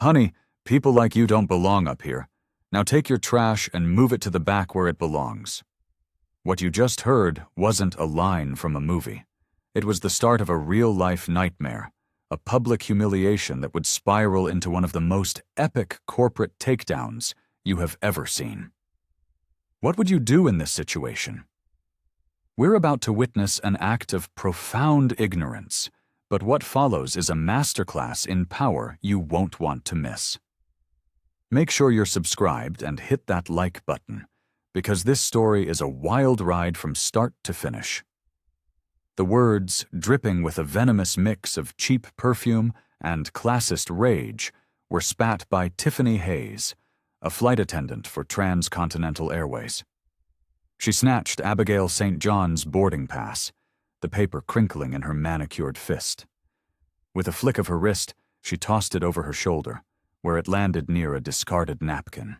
Honey, people like you don't belong up here. Now take your trash and move it to the back where it belongs." What you just heard wasn't a line from a movie. It was the start of a real-life nightmare, a public humiliation that would spiral into one of the most epic corporate takedowns you have ever seen. What would you do in this situation? We're about to witness an act of profound ignorance, but what follows is a masterclass in power you won't want to miss. Make sure you're subscribed and hit that like button, because this story is a wild ride from start to finish. The words, dripping with a venomous mix of cheap perfume and classist rage, were spat by Tiffany Hayes, a flight attendant for Transcontinental Airways. She snatched Abigail St. John's boarding pass, the paper crinkling in her manicured fist. With a flick of her wrist, she tossed it over her shoulder, where it landed near a discarded napkin.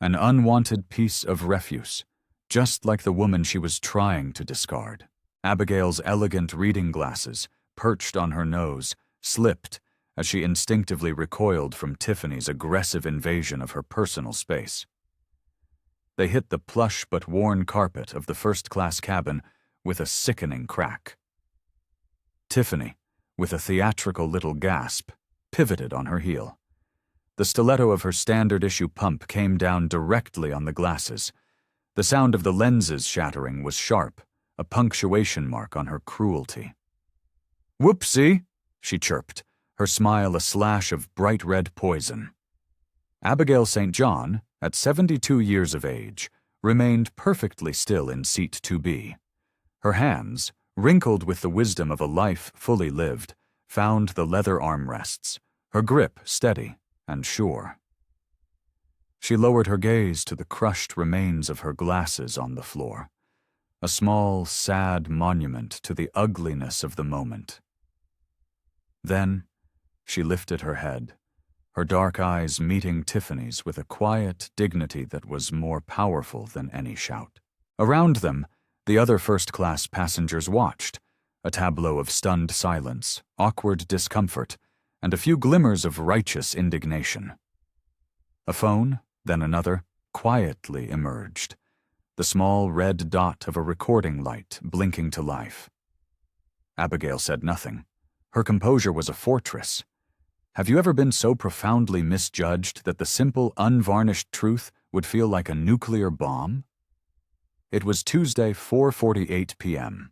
An unwanted piece of refuse, just like the woman she was trying to discard. Abigail's elegant reading glasses, perched on her nose, slipped as she instinctively recoiled from Tiffany's aggressive invasion of her personal space. They hit the plush but worn carpet of the first-class cabin with a sickening crack. Tiffany, with a theatrical little gasp, pivoted on her heel. The stiletto of her standard-issue pump came down directly on the glasses. The sound of the lenses shattering was sharp, a punctuation mark on her cruelty. "Whoopsie," she chirped, her smile a slash of bright red poison. Abigail St. John, at 72 years of age, remained perfectly still in seat 2B. Her hands, wrinkled with the wisdom of a life fully lived, found the leather armrests, her grip steady and sure. She lowered her gaze to the crushed remains of her glasses on the floor, a small, sad monument to the ugliness of the moment. Then, she lifted her head, her dark eyes meeting Tiffany's with a quiet dignity that was more powerful than any shout. Around them, the other first-class passengers watched, a tableau of stunned silence, awkward discomfort, and a few glimmers of righteous indignation. A phone, then another, quietly emerged, the small red dot of a recording light blinking to life. Abigail said nothing. Her composure was a fortress. Have you ever been so profoundly misjudged that the simple, unvarnished truth would feel like a nuclear bomb? It was Tuesday, 4:48 p.m.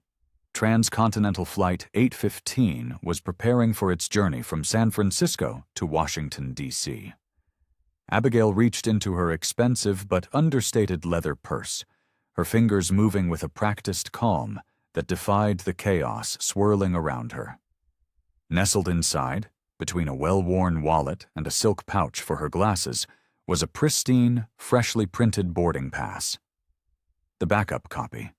Transcontinental Flight 815 was preparing for its journey from San Francisco to Washington, D.C. Abigail reached into her expensive but understated leather purse, her fingers moving with a practiced calm that defied the chaos swirling around her. Nestled inside, between a well-worn wallet and a silk pouch for her glasses, was a pristine, freshly printed boarding pass. The backup copy.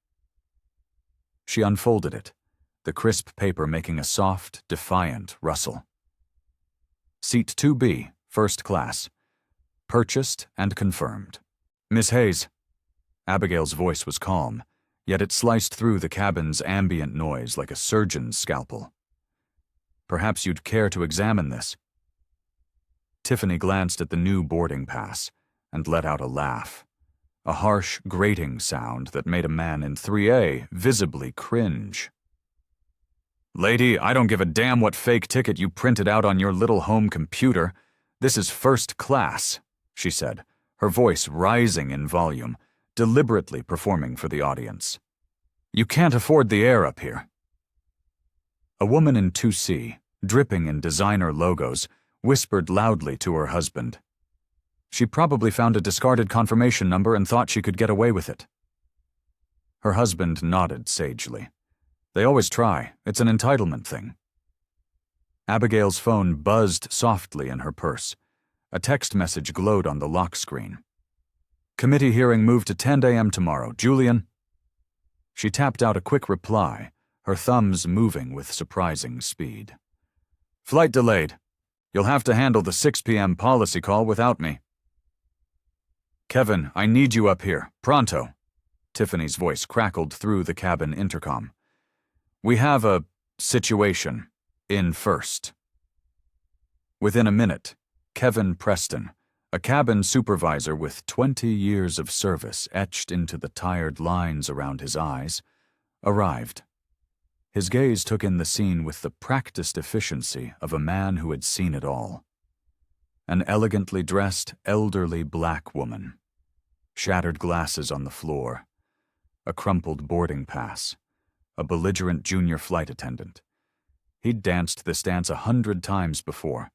She unfolded it, the crisp paper making a soft, defiant rustle. Seat 2B, first class. Purchased and confirmed. "Miss Hayes." Abigail's voice was calm, yet it sliced through the cabin's ambient noise like a surgeon's scalpel. "Perhaps you'd care to examine this." Tiffany glanced at the new boarding pass and let out a laugh, a harsh, grating sound that made a man in 3A visibly cringe. "Lady, I don't give a damn what fake ticket you printed out on your little home computer. This is first class," she said, her voice rising in volume, deliberately performing for the audience. "You can't afford the air up here." A woman in 2C, dripping in designer logos, whispered loudly to her husband. She probably found a discarded confirmation number and thought she could get away with it. Her husband nodded sagely. "They always try. It's an entitlement thing." Abigail's phone buzzed softly in her purse. A text message glowed on the lock screen. "Committee hearing moved to 10 a.m. tomorrow. Julian?" She tapped out a quick reply, her thumbs moving with surprising speed. "Flight delayed. You'll have to handle the 6 p.m. policy call without me." "Kevin, I need you up here. Pronto." Tiffany's voice crackled through the cabin intercom. "We have a situation in first." Within a minute, Kevin Preston, a cabin supervisor with 20 years of service etched into the tired lines around his eyes, arrived. His gaze took in the scene with the practiced efficiency of a man who had seen it all. An elegantly dressed, elderly black woman. Shattered glasses on the floor. A crumpled boarding pass. A belligerent junior flight attendant. He'd danced this dance 100 times before,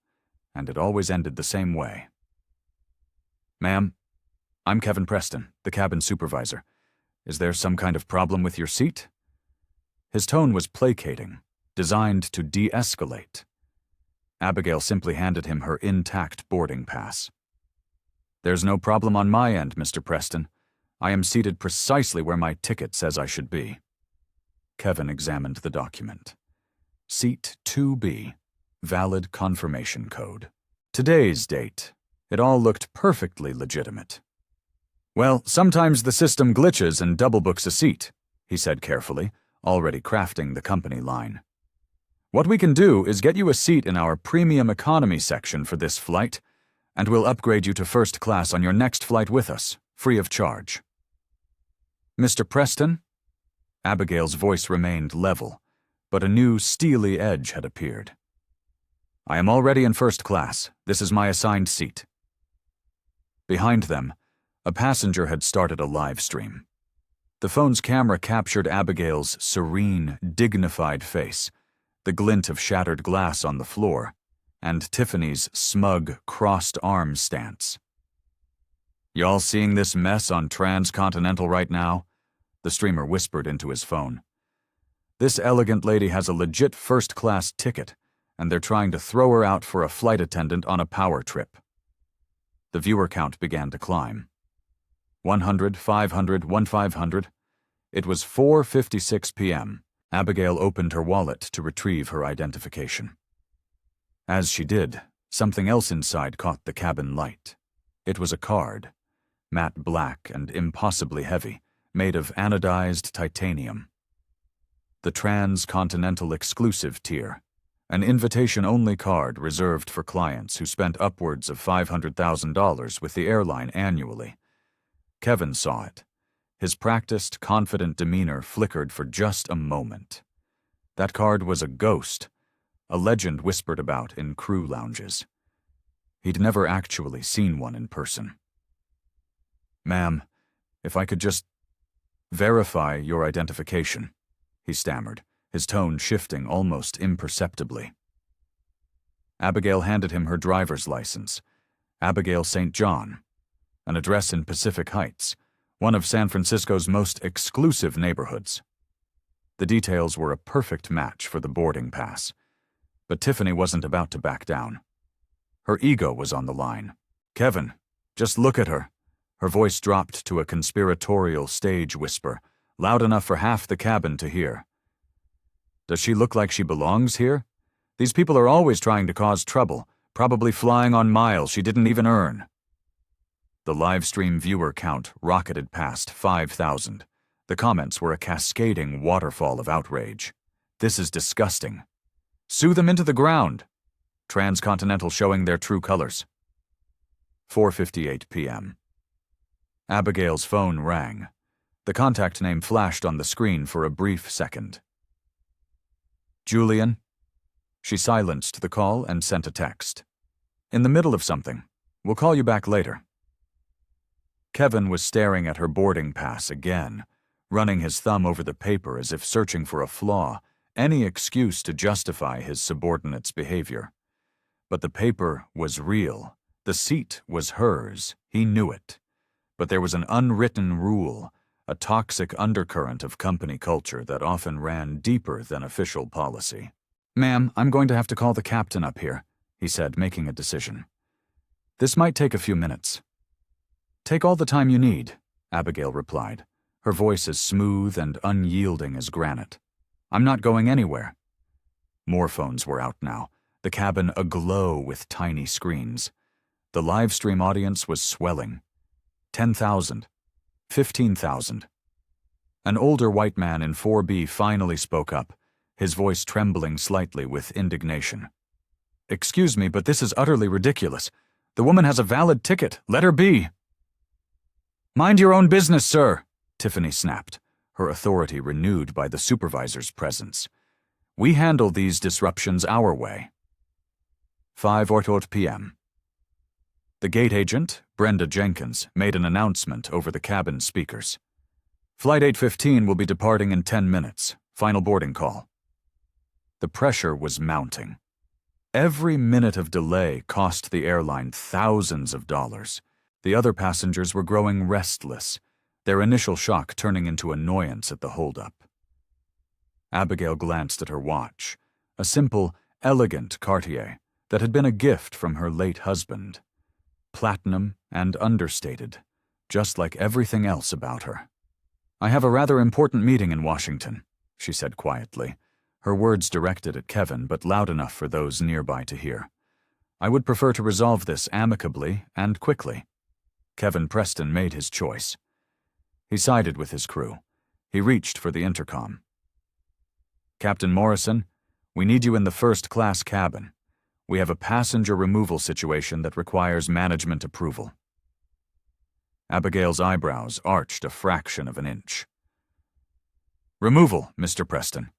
and it always ended the same way. "Ma'am, I'm Kevin Preston, the cabin supervisor. Is there some kind of problem with your seat?" His tone was placating, designed to de-escalate. Abigail simply handed him her intact boarding pass. "There's no problem on my end, Mr. Preston. I am seated precisely where my ticket says I should be." Kevin examined the document. Seat 2B, valid confirmation code. Today's date. It all looked perfectly legitimate. "Well, sometimes the system glitches and double books a seat," he said carefully, already crafting the company line. "What we can do is get you a seat in our premium economy section for this flight, and we'll upgrade you to first class on your next flight with us, free of charge." "Mr. Preston?" Abigail's voice remained level, but a new steely edge had appeared. "I am already in first class. This is my assigned seat." Behind them, a passenger had started a live stream. The phone's camera captured Abigail's serene, dignified face, the glint of shattered glass on the floor, and Tiffany's smug, crossed-arms stance. "Y'all seeing this mess on Transcontinental right now?" the streamer whispered into his phone. "This elegant lady has a legit first-class ticket, and they're trying to throw her out for a flight attendant on a power trip." The viewer count began to climb. 100, 500, 1500. It was 4:56 p.m. Abigail opened her wallet to retrieve her identification. As she did, something else inside caught the cabin light. It was a card, matte black and impossibly heavy, made of anodized titanium. The Transcontinental Exclusive tier, an invitation-only card reserved for clients who spent upwards of $500,000 with the airline annually. Kevin saw it. His practiced, confident demeanor flickered for just a moment. That card was a ghost, a legend whispered about in crew lounges. He'd never actually seen one in person. "Ma'am, if I could just verify your identification," he stammered, his tone shifting almost imperceptibly. Abigail handed him her driver's license, Abigail St. John, an address in Pacific Heights, one of San Francisco's most exclusive neighborhoods. The details were a perfect match for the boarding pass, but Tiffany wasn't about to back down. Her ego was on the line. "Kevin, just look at her." Her voice dropped to a conspiratorial stage whisper, loud enough for half the cabin to hear. "Does she look like she belongs here? These people are always trying to cause trouble, probably flying on miles she didn't even earn." The livestream viewer count rocketed past 5,000. The comments were a cascading waterfall of outrage. "This is disgusting. Sue them into the ground." Transcontinental showing their true colors. 4:58 p.m. Abigail's phone rang. The contact name flashed on the screen for a brief second. "Julian?" She silenced the call and sent a text. "In the middle of something. We'll call you back later." Kevin was staring at her boarding pass again, running his thumb over the paper as if searching for a flaw, any excuse to justify his subordinate's behavior. But the paper was real. The seat was hers. He knew it. But there was an unwritten rule, a toxic undercurrent of company culture that often ran deeper than official policy. "Ma'am, I'm going to have to call the captain up here," he said, making a decision. "This might take a few minutes." "Take all the time you need," Abigail replied, her voice as smooth and unyielding as granite. "I'm not going anywhere." More phones were out now, the cabin aglow with tiny screens. The live stream audience was swelling. 10,000. 15,000. An older white man in 4B finally spoke up, his voice trembling slightly with indignation. Excuse me, but this is utterly ridiculous. The woman has a valid ticket. Let her be. Mind your own business, sir, Tiffany snapped, her authority renewed by the supervisor's presence. We handle these disruptions our way. 5:08 p.m. The gate agent, Brenda Jenkins, made an announcement over the cabin speakers. Flight 815 will be departing in 10 minutes. Final boarding call. The pressure was mounting. Every minute of delay cost the airline thousands of dollars. The other passengers were growing restless, their initial shock turning into annoyance at the holdup. Abigail glanced at her watch, a simple, elegant Cartier that had been a gift from her late husband. Platinum and understated, just like everything else about her. I have a rather important meeting in Washington, she said quietly, her words directed at Kevin but loud enough for those nearby to hear. I would prefer to resolve this amicably and quickly. Kevin Preston made his choice. He sided with his crew. He reached for the intercom. Captain Morrison, we need you in the first-class cabin. We have a passenger removal situation that requires management approval. Abigail's eyebrows arched a fraction of an inch. Removal, Mr. Preston.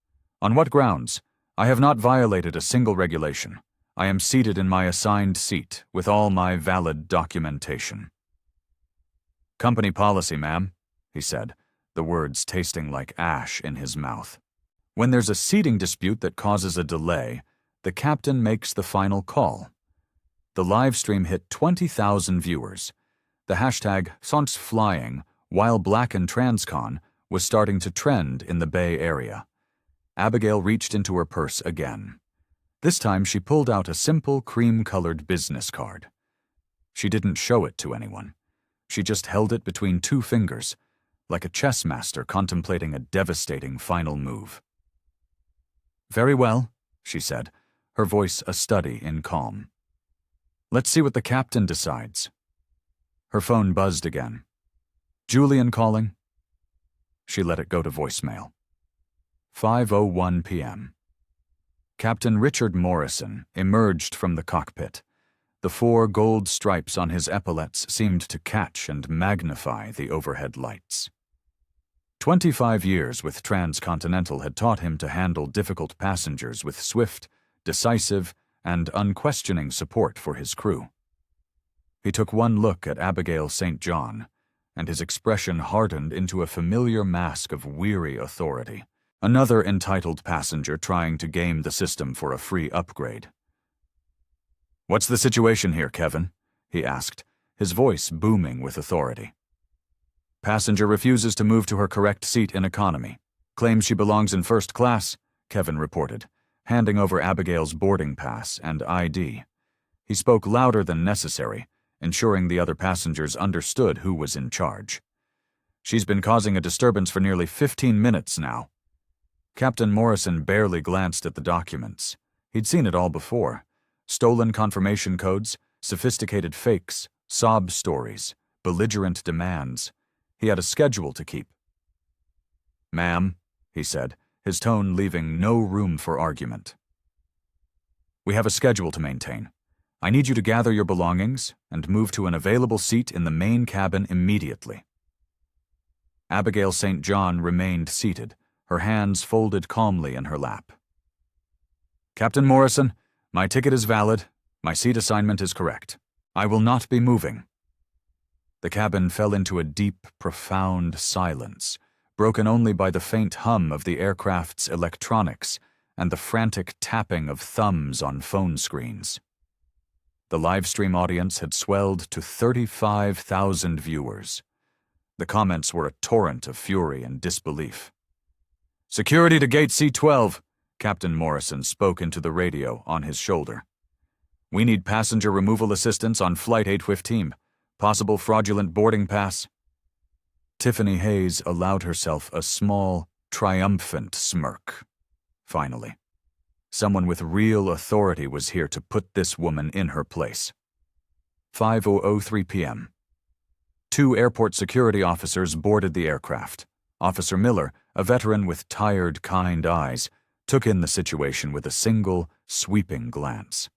On what grounds? I have not violated a single regulation. I am seated in my assigned seat with all my valid documentation. Company policy, ma'am, he said, the words tasting like ash in his mouth. When there's a seating dispute that causes a delay, the captain makes the final call. The live stream hit 20,000 viewers. The hashtag #SonsFlying, while Black and Transcon, was starting to trend in the Bay Area. Abigail reached into her purse again. This time she pulled out a simple cream-colored business card. She didn't show it to anyone. She just held it between two fingers, like a chess master contemplating a devastating final move. Very well, she said, her voice a study in calm. Let's see what the captain decides. Her phone buzzed again. Julian calling? She let it go to voicemail. 5:01 p.m. Captain Richard Morrison emerged from the cockpit. The 4 gold stripes on his epaulets seemed to catch and magnify the overhead lights. 25 years with Transcontinental had taught him to handle difficult passengers with swift, decisive, and unquestioning support for his crew. He took one look at Abigail St. John, and his expression hardened into a familiar mask of weary authority. Another entitled passenger trying to game the system for a free upgrade. What's the situation here, Kevin? He asked, his voice booming with authority. Passenger refuses to move to her correct seat in economy. Claims she belongs in first class, Kevin reported, handing over Abigail's boarding pass and ID. He spoke louder than necessary, ensuring the other passengers understood who was in charge. She's been causing a disturbance for nearly 15 minutes now. Captain Morrison barely glanced at the documents. He'd seen it all before. Stolen confirmation codes, sophisticated fakes, sob stories, belligerent demands. He had a schedule to keep. Ma'am, he said, his tone leaving no room for argument. We have a schedule to maintain. I need you to gather your belongings and move to an available seat in the main cabin immediately. Abigail St. John remained seated, her hands folded calmly in her lap. Captain Morrison, my ticket is valid. My seat assignment is correct. I will not be moving. The cabin fell into a deep, profound silence, broken only by the faint hum of the aircraft's electronics and the frantic tapping of thumbs on phone screens. The livestream audience had swelled to 35,000 viewers. The comments were a torrent of fury and disbelief. Security to gate C-12, Captain Morrison spoke into the radio on his shoulder. We need passenger removal assistance on Flight 815. Possible fraudulent boarding pass. Tiffany Hayes allowed herself a small, triumphant smirk. Finally, someone with real authority was here to put this woman in her place. 5:03 p.m. 2 airport security officers boarded the aircraft. Officer Miller, a veteran with tired, kind eyes, took in the situation with a single, sweeping glance.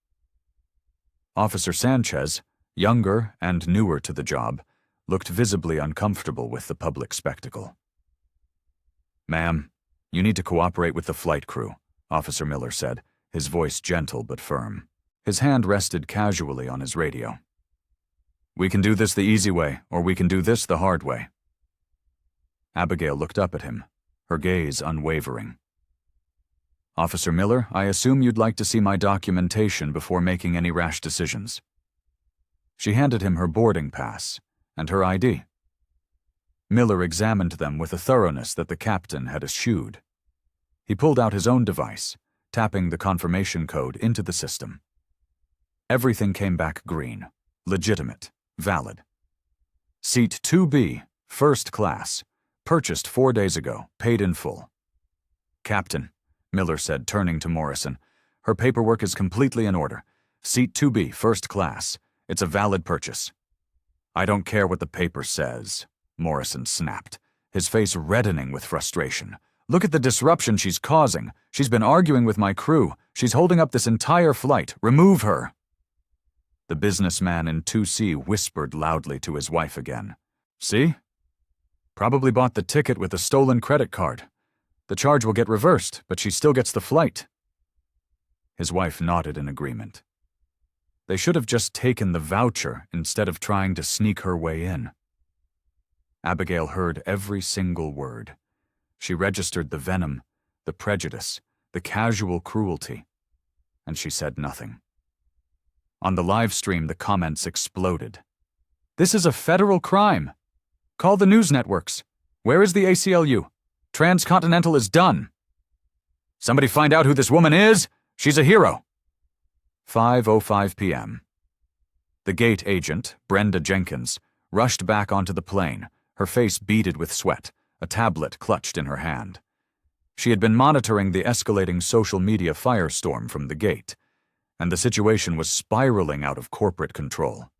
Officer Sanchez, younger and newer to the job, looked visibly uncomfortable with the public spectacle. "Ma'am, you need to cooperate with the flight crew," Officer Miller said, his voice gentle but firm. His hand rested casually on his radio. "We can do this the easy way, or we can do this the hard way." Abigail looked up at him, her gaze unwavering. "Officer Miller, I assume you'd like to see my documentation before making any rash decisions." She handed him her boarding pass and her ID. Miller examined them with a thoroughness that the captain had eschewed. He pulled out his own device, tapping the confirmation code into the system. Everything came back green, legitimate, valid. Seat 2B, first class, purchased 4 days ago, paid in full. "Captain," Miller said, turning to Morrison, "her paperwork is completely in order. Seat 2B, first class. It's a valid purchase." "I don't care what the paper says," Morrison snapped, his face reddening with frustration. "Look at the disruption she's causing. She's been arguing with my crew. She's holding up this entire flight. Remove her." The businessman in 2C whispered loudly to his wife again. "See? Probably bought the ticket with a stolen credit card. The charge will get reversed, but she still gets the flight." His wife nodded in agreement. They should have just taken the voucher instead of trying to sneak her way in. Abigail heard every single word. She registered the venom, the prejudice, the casual cruelty, and she said nothing. On the live stream, the comments exploded. "This is a federal crime. Call the news networks. Where is the ACLU? Transcontinental is done. Somebody find out who this woman is. She's a hero." 5:05 p.m. The gate agent, Brenda Jenkins, rushed back onto the plane, her face beaded with sweat, a tablet clutched in her hand. She had been monitoring the escalating social media firestorm from the gate, and the situation was spiraling out of corporate control.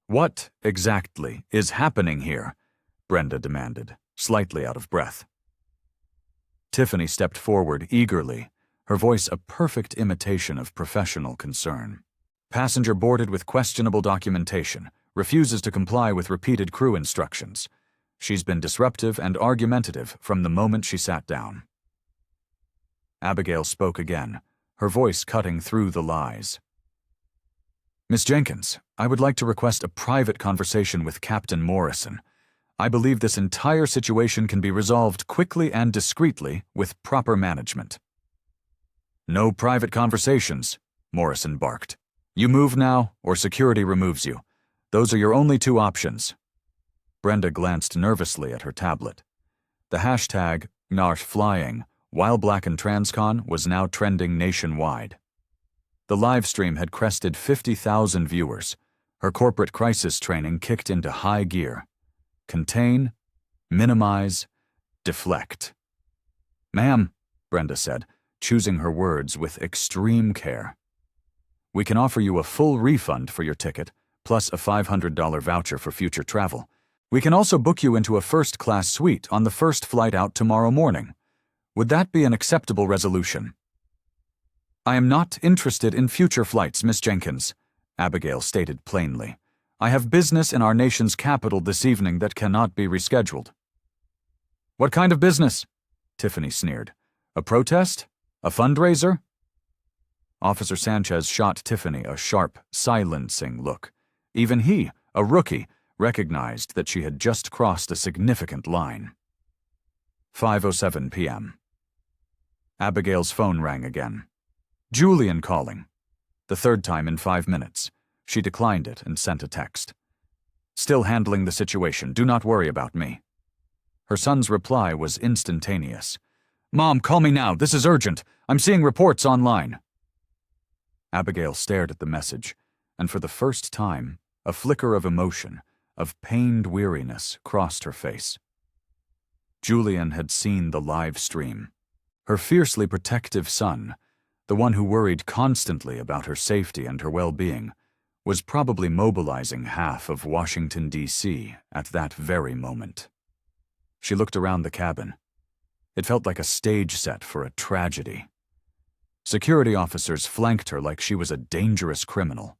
"What, exactly, is happening here?" Brenda demanded, slightly out of breath. Tiffany stepped forward eagerly, her voice a perfect imitation of professional concern. "Passenger boarded with questionable documentation, refuses to comply with repeated crew instructions. She's been disruptive and argumentative from the moment she sat down." Abigail spoke again, her voice cutting through the lies. "Miss Jenkins, I would like to request a private conversation with Captain Morrison. I believe this entire situation can be resolved quickly and discreetly with proper management." "No private conversations," Morrison barked. "You move now, or security removes you. Those are your only two options." Brenda glanced nervously at her tablet. The hashtag #NarFlying, while black and transcon, was now trending nationwide. The live stream had crested 50,000 viewers. Her corporate crisis training kicked into high gear. Contain, minimize, deflect. "Ma'am," Brenda said, choosing her words with extreme care, "we can offer you a full refund for your ticket, plus a $500 voucher for future travel. We can also book you into a first-class suite on the first flight out tomorrow morning. Would that be an acceptable resolution?" "I am not interested in future flights, Miss Jenkins," Abigail stated plainly. "I have business in our nation's capital this evening that cannot be rescheduled." "What kind of business?" Tiffany sneered. "A protest? A fundraiser?" Officer Sanchez shot Tiffany a sharp, silencing look. Even he, a rookie, recognized that she had just crossed a significant line. 5:07 p.m. Abigail's phone rang again. "Julian calling." The third time in 5 minutes. She declined it and sent a text. "Still handling the situation. Do not worry about me." Her son's reply was instantaneous. "Mom, call me now. This is urgent. I'm seeing reports online." Abigail stared at the message, and for the first time, a flicker of emotion, of pained weariness, crossed her face. Julian had seen the live stream. Her fiercely protective son, the one who worried constantly about her safety and her well-being, was probably mobilizing half of Washington, D.C. at that very moment. She looked around the cabin. It felt like a stage set for a tragedy. Security officers flanked her like she was a dangerous criminal.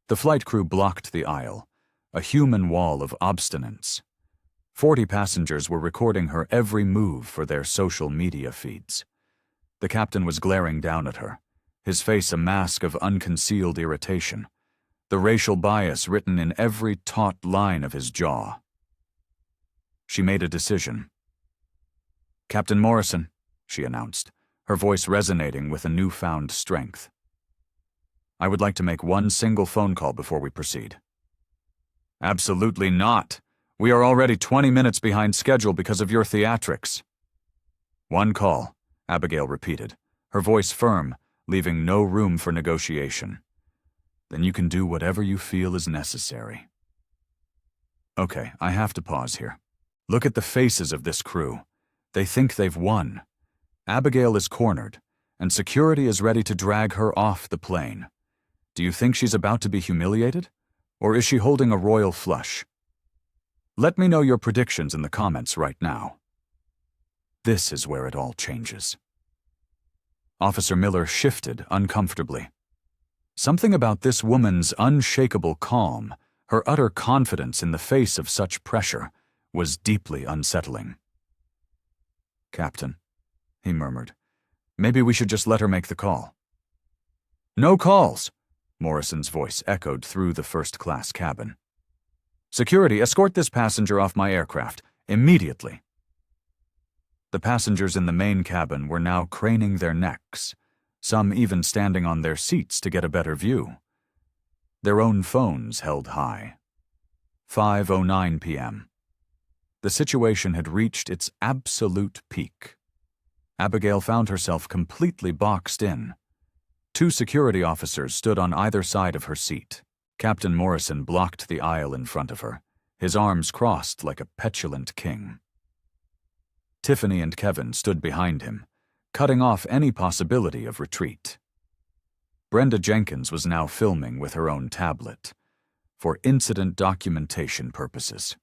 The flight crew blocked the aisle, a human wall of obstinance. 40 passengers were recording her every move for their social media feeds. The captain was glaring down at her, his face a mask of unconcealed irritation, the racial bias written in every taut line of his jaw. She made a decision. "Captain Morrison," she announced, her voice resonating with a newfound strength. "I would like to make one single phone call before we proceed." "Absolutely not. We are already 20 minutes behind schedule because of your theatrics." "One call," Abigail repeated, her voice firm, leaving no room for negotiation. "Then you can do whatever you feel is necessary." Okay, I have to pause here. Look at the faces of this crew. They think they've won. Abigail is cornered, and security is ready to drag her off the plane. Do you think she's about to be humiliated? Or is she holding a royal flush? Let me know your predictions in the comments right now. This is where it all changes. Officer Miller shifted uncomfortably. Something about this woman's unshakable calm, her utter confidence in the face of such pressure, was deeply unsettling. "Captain," he murmured, "maybe we should just let her make the call." "No calls!" Morrison's voice echoed through the first-class cabin. "Security, escort this passenger off my aircraft, immediately." The passengers in the main cabin were now craning their necks, some even standing on their seats to get a better view. Their own phones held high. 5:09 p.m. The situation had reached its absolute peak. Abigail found herself completely boxed in. 2 security officers stood on either side of her seat. Captain Morrison blocked the aisle in front of her, his arms crossed like a petulant king. Tiffany and Kevin stood behind him, cutting off any possibility of retreat. Brenda Jenkins was now filming with her own tablet, for incident documentation purposes.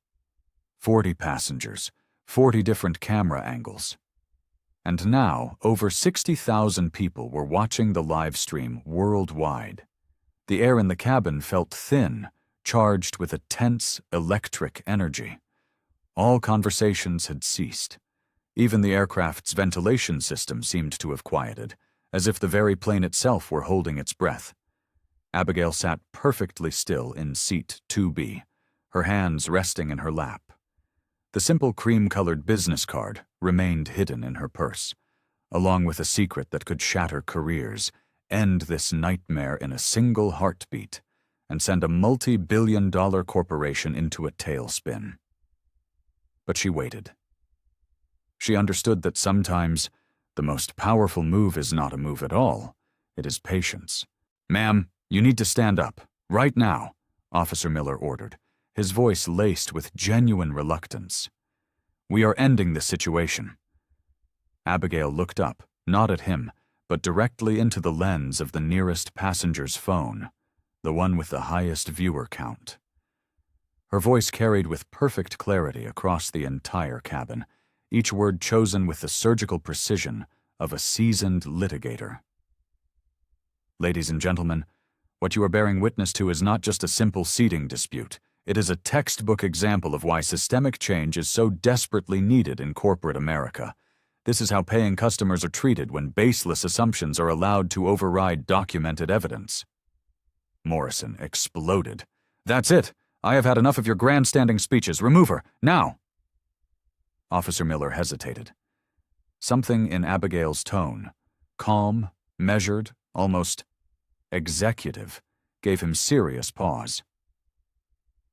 40 passengers, 40 different camera angles. And now, over 60,000 people were watching the live stream worldwide. The air in the cabin felt thin, charged with a tense, electric energy. All conversations had ceased. Even the aircraft's ventilation system seemed to have quieted, as if the very plane itself were holding its breath. Abigail sat perfectly still in seat 2B, her hands resting in her lap. The simple cream-colored business card remained hidden in her purse, along with a secret that could shatter careers, end this nightmare in a single heartbeat, and send a multi-billion-dollar corporation into a tailspin. But she waited. She understood that sometimes the most powerful move is not a move at all. It is patience. "Ma'am, you need to stand up, right now," Officer Miller ordered, his voice laced with genuine reluctance. "We are ending this situation." Abigail looked up, not at him, but directly into the lens of the nearest passenger's phone, the one with the highest viewer count. Her voice carried with perfect clarity across the entire cabin, each word chosen with the surgical precision of a seasoned litigator. "Ladies and gentlemen, what you are bearing witness to is not just a simple seating dispute. It is a textbook example of why systemic change is so desperately needed in corporate America. This is how paying customers are treated when baseless assumptions are allowed to override documented evidence." Morrison exploded. "That's it! I have had enough of your grandstanding speeches. Remove her, now!" Officer Miller hesitated. Something in Abigail's tone, calm, measured, almost executive, gave him serious pause.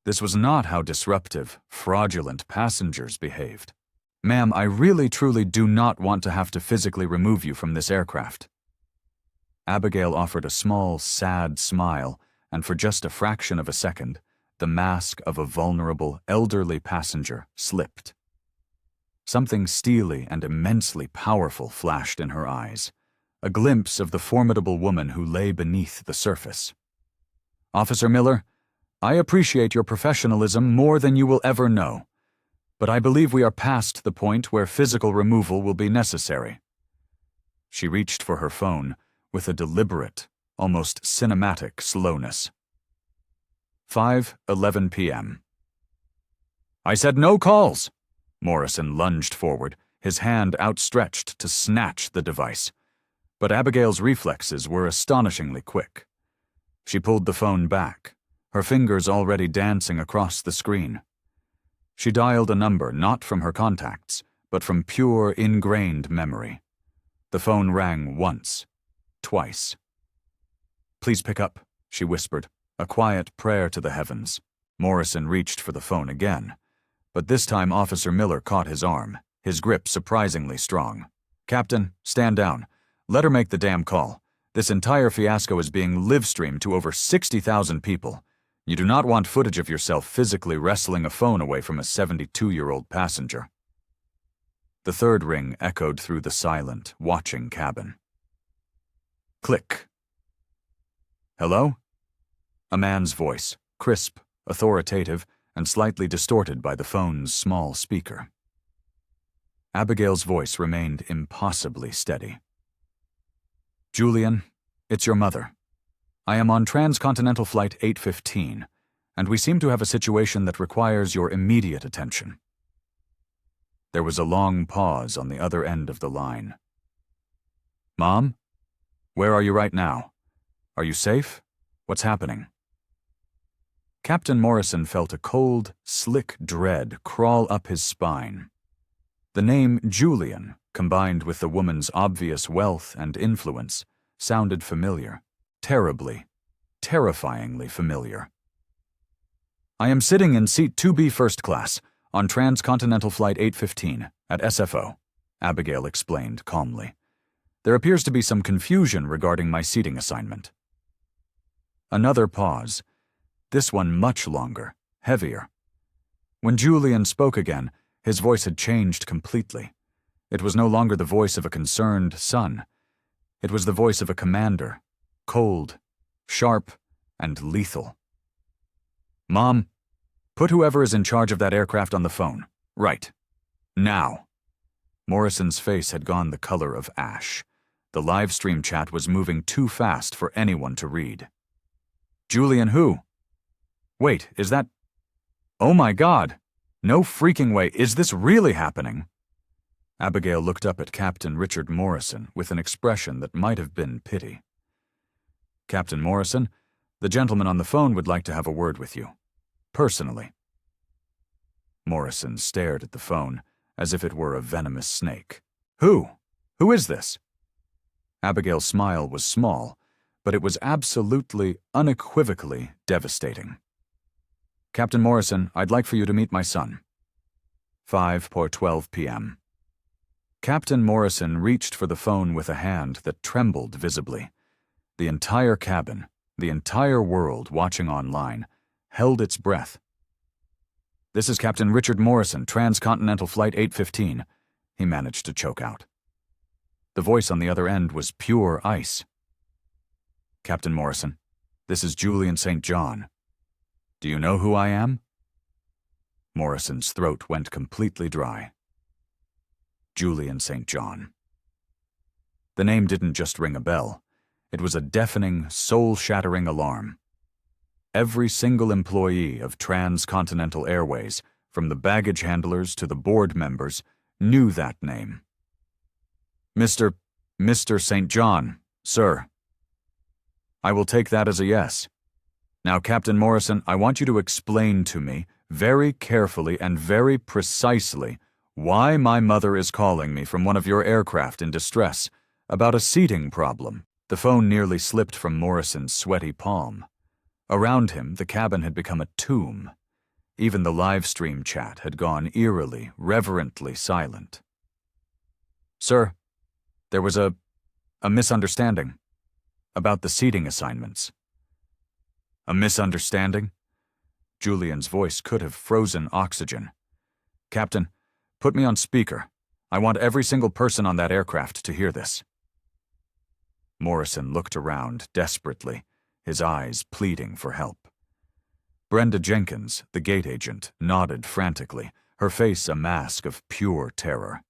This was not how disruptive, fraudulent passengers behaved. "Ma'am, I really truly do not want to have to physically remove you from this aircraft." Abigail offered a small, sad smile, and for just a fraction of a second, the mask of a vulnerable, elderly passenger slipped. Something steely and immensely powerful flashed in her eyes, a glimpse of the formidable woman who lay beneath the surface. "Officer Miller, I appreciate your professionalism more than you will ever know, but I believe we are past the point where physical removal will be necessary." She reached for her phone with a deliberate, almost cinematic slowness. 5:11 p.m. I said no calls! Morrison lunged forward, his hand outstretched to snatch the device. But Abigail's reflexes were astonishingly quick. She pulled the phone back, her fingers already dancing across the screen. She dialed a number not from her contacts, but from pure, ingrained memory. The phone rang once, twice. Please pick up, she whispered, a quiet prayer to the heavens. Morrison reached for the phone again, but this time Officer Miller caught his arm, his grip surprisingly strong. Captain, stand down. Let her make the damn call. This entire fiasco is being live-streamed to over 60,000 people. You do not want footage of yourself physically wrestling a phone away from a 72-year-old passenger. The third ring echoed through the silent, watching cabin. Click. Hello? A man's voice, crisp, authoritative, and slightly distorted by the phone's small speaker. Abigail's voice remained impossibly steady. Julian, it's your mother. I am on transcontinental flight 815, and we seem to have a situation that requires your immediate attention. There was a long pause on the other end of the line. Mom? Where are you right now? Are you safe? What's happening? Captain Morrison felt a cold, slick dread crawl up his spine. The name Julian, combined with the woman's obvious wealth and influence, sounded familiar. Terribly, terrifyingly familiar. I am sitting in seat 2B first class, on transcontinental flight 815, at SFO, Abigail explained calmly. There appears to be some confusion regarding my seating assignment. Another pause, this one much longer, heavier. When Julian spoke again, his voice had changed completely. It was no longer the voice of a concerned son. It was the voice of a commander, cold, sharp, and lethal. Mom, put whoever is in charge of that aircraft on the phone. Right. Now. Morrison's face had gone the color of ash. The live stream chat was moving too fast for anyone to read. Julian who? Wait, is that... Oh my God! No freaking way, is this really happening? Abigail looked up at Captain Richard Morrison with an expression that might have been pity. Captain Morrison, the gentleman on the phone would like to have a word with you. Personally. Morrison stared at the phone as if it were a venomous snake. Who? Who is this? Abigail's smile was small, but it was absolutely, unequivocally devastating. Captain Morrison, I'd like for you to meet my son. 5:12 p.m. Captain Morrison reached for the phone with a hand that trembled visibly. The entire cabin, the entire world watching online, held its breath. This is Captain Richard Morrison, transcontinental flight 815, he managed to choke out. The voice on the other end was pure ice. Captain Morrison, this is Julian St. John. Do you know who I am? Morrison's throat went completely dry. Julian St. John. The name didn't just ring a bell. It was a deafening, soul-shattering alarm. Every single employee of Transcontinental Airways, from the baggage handlers to the board members, knew that name. Mr. St. John, sir. I will take that as a yes. Now, Captain Morrison, I want you to explain to me, very carefully and very precisely, why my mother is calling me from one of your aircraft in distress about a seating problem. The phone nearly slipped from Morrison's sweaty palm. Around him, the cabin had become a tomb. Even the live stream chat had gone eerily, reverently silent. Sir, there was a misunderstanding about the seating assignments. A misunderstanding? Julian's voice could have frozen oxygen. Captain, put me on speaker. I want every single person on that aircraft to hear this. Morrison looked around desperately, his eyes pleading for help. Brenda Jenkins, the gate agent, nodded frantically, her face a mask of pure terror.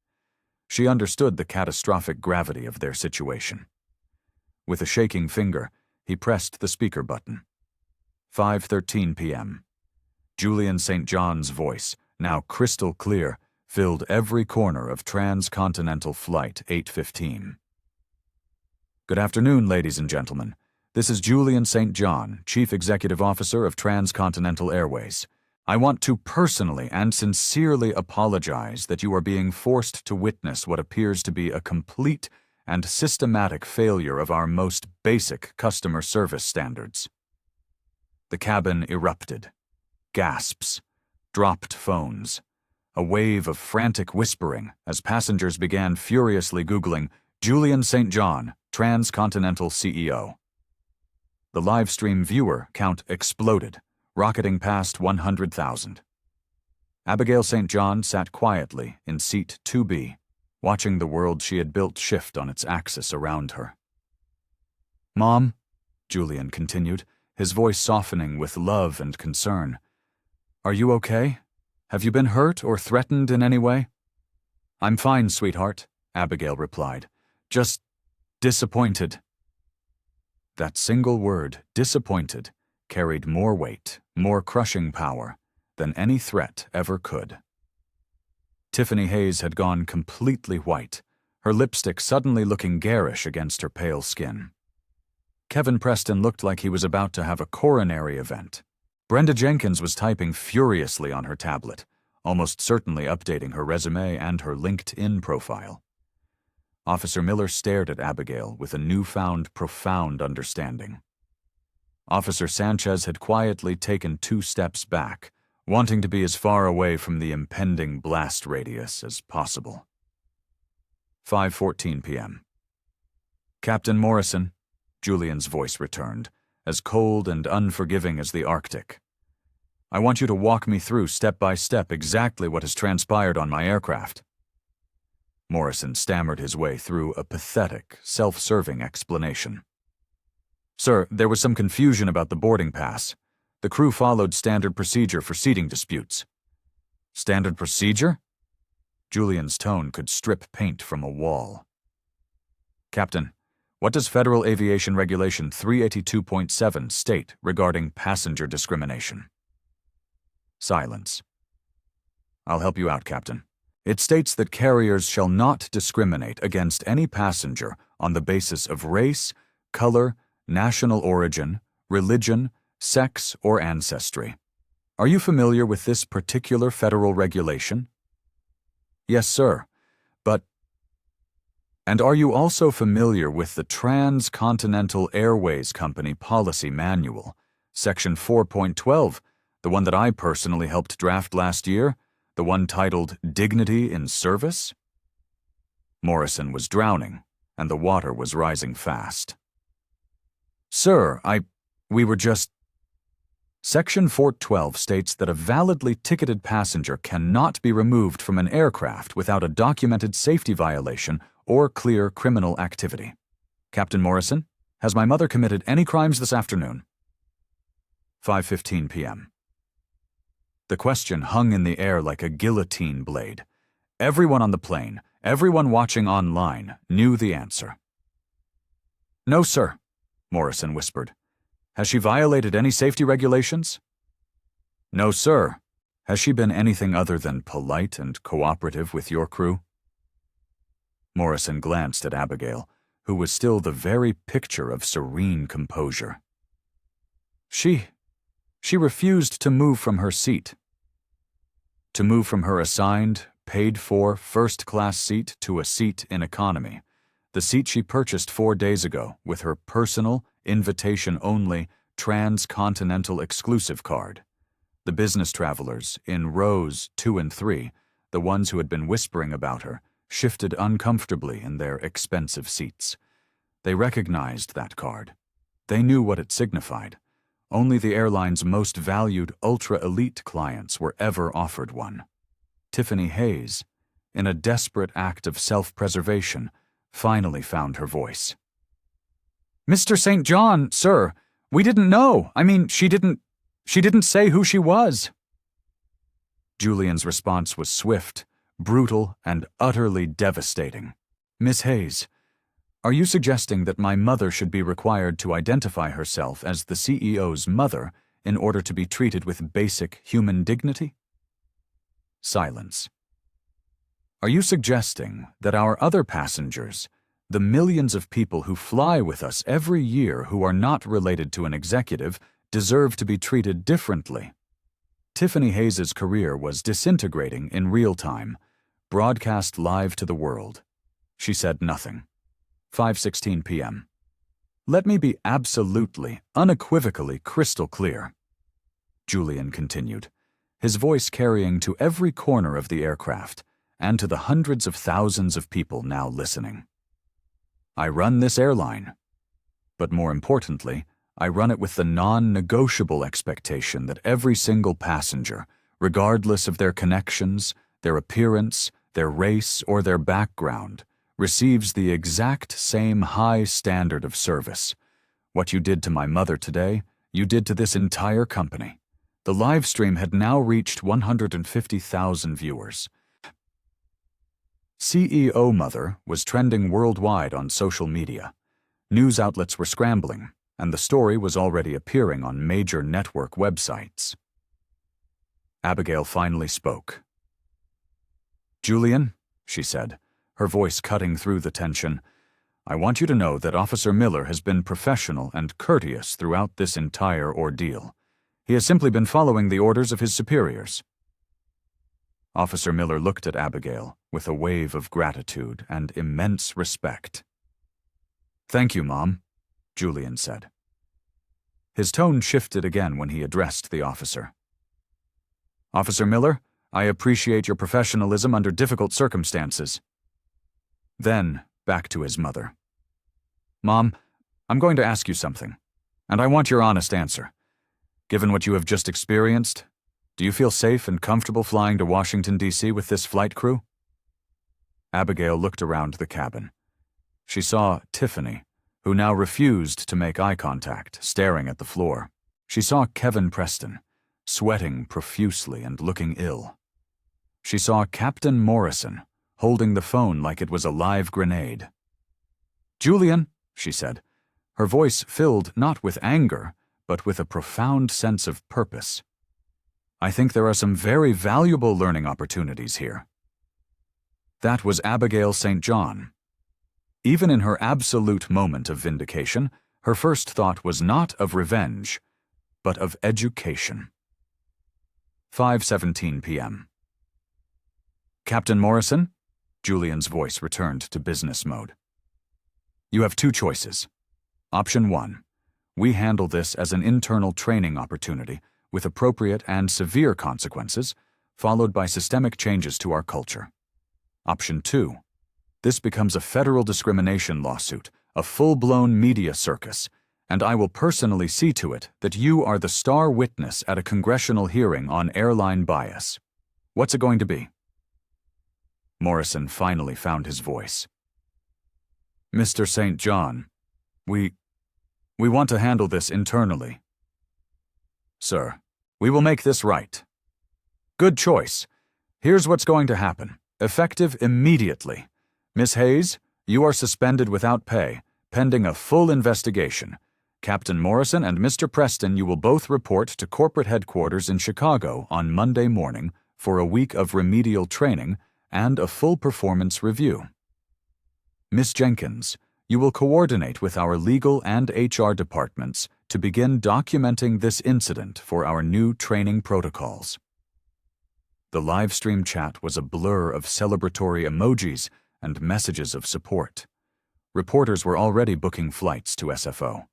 She understood the catastrophic gravity of their situation. With a shaking finger, he pressed the speaker button. 5:13 p.m. Julian St. John's voice, now crystal clear, filled every corner of transcontinental flight 815. Good afternoon, ladies and gentlemen. This is Julian St. John, Chief Executive Officer of Transcontinental Airways. I want to personally and sincerely apologize that you are being forced to witness what appears to be a complete and systematic failure of our most basic customer service standards. The cabin erupted. Gasps. Dropped phones. A wave of frantic whispering as passengers began furiously Googling Julian St. John, Transcontinental CEO. The livestream viewer count exploded, rocketing past 100,000. Abigail St. John sat quietly in seat 2B, watching the world she had built shift on its axis around her. "Mom," Julian continued, his voice softening with love and concern, "are you okay? Have you been hurt or threatened in any way?" "I'm fine, sweetheart," Abigail replied. "Just disappointed." That single word, disappointed, carried more weight, more crushing power, than any threat ever could. Tiffany Hayes had gone completely white, her lipstick suddenly looking garish against her pale skin. Kevin Preston looked like he was about to have a coronary event. Brenda Jenkins was typing furiously on her tablet, almost certainly updating her resume and her LinkedIn profile. Officer Miller stared at Abigail with a newfound, profound understanding. Officer Sanchez had quietly taken 2 steps back, wanting to be as far away from the impending blast radius as possible. 5:14 p.m. "Captain Morrison," Julian's voice returned, as cold and unforgiving as the Arctic. "I want you to walk me through step by step exactly what has transpired on my aircraft." Morrison stammered his way through a pathetic, self-serving explanation. "Sir, there was some confusion about the boarding pass. The crew followed standard procedure for seating disputes." "Standard procedure?" Julian's tone could strip paint from a wall. "Captain, what does Federal Aviation Regulation 382.7 state regarding passenger discrimination?" Silence. "I'll help you out, Captain. It states that carriers shall not discriminate against any passenger on the basis of race, color, national origin, religion, sex, or ancestry. Are you familiar with this particular federal regulation?" "Yes, sir. But..." "And are you also familiar with the Transcontinental Airways Company Policy Manual, Section 4.12, the one that I personally helped draft last year, the one titled Dignity in Service?" Morrison was drowning, and the water was rising fast. "Sir, we were just..." Section 412 states that a validly ticketed passenger cannot be removed from an aircraft without a documented safety violation or clear criminal activity. Captain Morrison, has my mother committed any crimes this afternoon? 5:15 p.m. The question hung in the air like a guillotine blade. Everyone on the plane, everyone watching online, knew the answer. "No, sir," Morrison whispered. "Has she violated any safety regulations?" "No, sir. Has she been anything other than polite and cooperative with your crew?" Morrison glanced at Abigail, who was still the very picture of serene composure. She refused to move from her seat. To move from her assigned, paid-for, first-class seat to a seat in economy, the seat she purchased 4 days ago with her personal, invitation-only, transcontinental exclusive card. The business travelers, in rows 2 and 3, the ones who had been whispering about her, shifted uncomfortably in their expensive seats. They recognized that card. They knew what it signified. Only the airline's most valued ultra-elite clients were ever offered one. Tiffany Hayes, in a desperate act of self-preservation, finally found her voice. "Mr. St. John, sir, we didn't know. She didn't say who she was." Julian's response was swift, brutal and utterly devastating. Miss Hayes, are you suggesting that my mother should be required to identify herself as the CEO's mother in order to be treated with basic human dignity? Silence. Are you suggesting that our other passengers, the millions of people who fly with us every year who are not related to an executive, deserve to be treated differently? Tiffany Hayes's career was disintegrating in real time, broadcast live to the world. She said nothing. 5:16 p.m. Let me be absolutely, unequivocally crystal clear. Julian continued, his voice carrying to every corner of the aircraft and to the hundreds of thousands of people now listening. I run this airline, but more importantly, I run it with the non-negotiable expectation that every single passenger, regardless of their connections, their appearance, their race, or their background, receives the exact same high standard of service. What you did to my mother today, you did to this entire company. The live stream had now reached 150,000 viewers. CEO Mother was trending worldwide on social media. News outlets were scrambling, and the story was already appearing on major network websites. Abigail finally spoke. Julian, she said, her voice cutting through the tension, I want you to know that Officer Miller has been professional and courteous throughout this entire ordeal. He has simply been following the orders of his superiors. Officer Miller looked at Abigail with a wave of gratitude and immense respect. Thank you, Mom, Julian said. His tone shifted again when he addressed the officer. Officer Miller, I appreciate your professionalism under difficult circumstances. Then, back to his mother. Mom, I'm going to ask you something, and I want your honest answer. Given what you have just experienced, do you feel safe and comfortable flying to Washington, D.C. with this flight crew? Abigail looked around the cabin. She saw Tiffany, who now refused to make eye contact, staring at the floor. She saw Kevin Preston, sweating profusely and looking ill. She saw Captain Morrison, holding the phone like it was a live grenade. Julian, she said, her voice filled not with anger, but with a profound sense of purpose. I think there are some very valuable learning opportunities here. That was Abigail St. John. Even in her absolute moment of vindication, her first thought was not of revenge, but of education. 5:17 p.m. Captain Morrison? Julian's voice returned to business mode. You have two choices. Option 1. We handle this as an internal training opportunity with appropriate and severe consequences, followed by systemic changes to our culture. Option 2. This becomes a federal discrimination lawsuit, a full-blown media circus, and I will personally see to it that you are the star witness at a congressional hearing on airline bias. What's it going to be? Morrison finally found his voice. Mr. St. John, we want to handle this internally. Sir, we will make this right. Good choice. Here's what's going to happen, effective immediately. Miss Hayes, you are suspended without pay, pending a full investigation. Captain Morrison and Mr. Preston, you will both report to corporate headquarters in Chicago on Monday morning for a week of remedial training and a full performance review. Miss Jenkins, you will coordinate with our legal and HR departments to begin documenting this incident for our new training protocols. The live stream chat was a blur of celebratory emojis and messages of support. Reporters were already booking flights to SFO.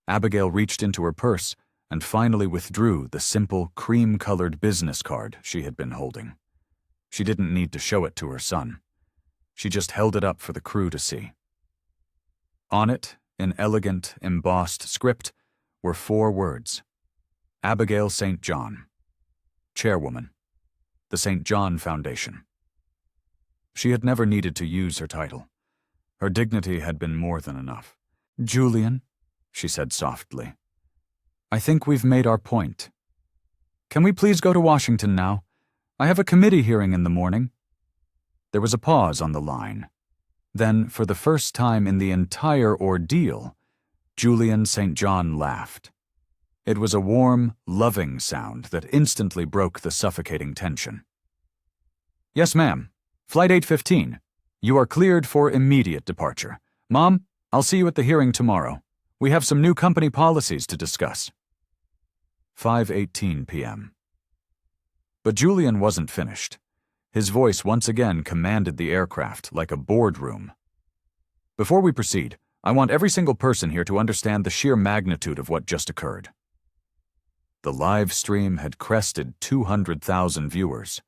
Abigail reached into her purse and finally withdrew the simple, cream-colored business card she had been holding. She didn't need to show it to her son. She just held it up for the crew to see. On it, in elegant, embossed script, were 4 words. Abigail St. John, Chairwoman, the St. John Foundation. She had never needed to use her title. Her dignity had been more than enough. Julian, she said softly, I think we've made our point. Can we please go to Washington now? I have a committee hearing in the morning." There was a pause on the line. Then, for the first time in the entire ordeal, Julian St. John laughed. It was a warm, loving sound that instantly broke the suffocating tension. "Yes, ma'am. Flight 815. You are cleared for immediate departure. Mom, I'll see you at the hearing tomorrow. We have some new company policies to discuss." 5:18 p.m. But Julian wasn't finished. His voice once again commanded the aircraft like a boardroom. "Before we proceed, I want every single person here to understand the sheer magnitude of what just occurred." The live stream had crested 200,000 viewers.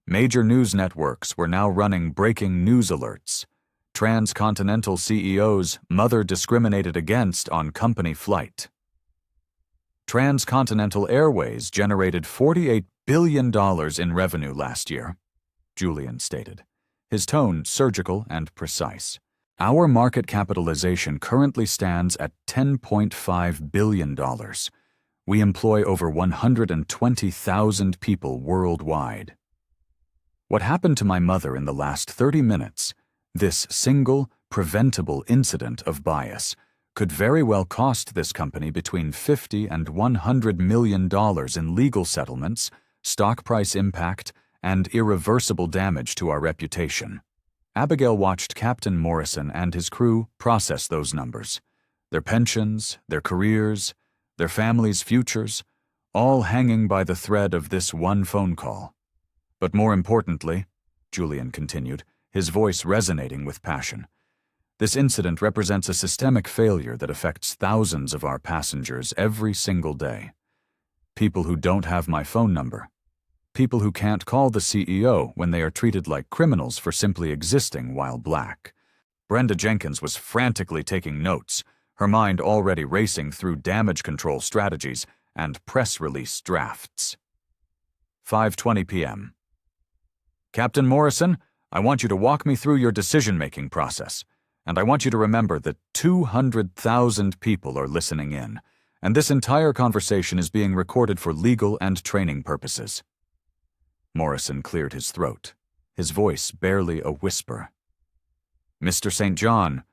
Major news networks were now running breaking news alerts. Transcontinental CEO's mother discriminated against on company flight. Transcontinental Airways generated $48 billion in revenue last year, Julian stated, his tone surgical and precise. "Our market capitalization currently stands at $10.5 billion. We employ over 120,000 people worldwide. What happened to my mother in the last 30 minutes, this single, preventable incident of bias, could very well cost this company between $50 and $100 million in legal settlements, stock price impact, and irreversible damage to our reputation." Abigail watched Captain Morrison and his crew process those numbers. Their pensions, their careers, their families' futures, all hanging by the thread of this one phone call. "But more importantly," Julian continued, his voice resonating with passion, "this incident represents a systemic failure that affects thousands of our passengers every single day. People who don't have my phone number. People who can't call the CEO when they are treated like criminals for simply existing while black." Brenda Jenkins was frantically taking notes, her mind already racing through damage control strategies and press release drafts. 5:20 p.m. "Captain Morrison, I want you to walk me through your decision-making process, and I want you to remember that 200,000 people are listening in, and this entire conversation is being recorded for legal and training purposes." Morrison cleared his throat, his voice barely a whisper. "Mr. St. John,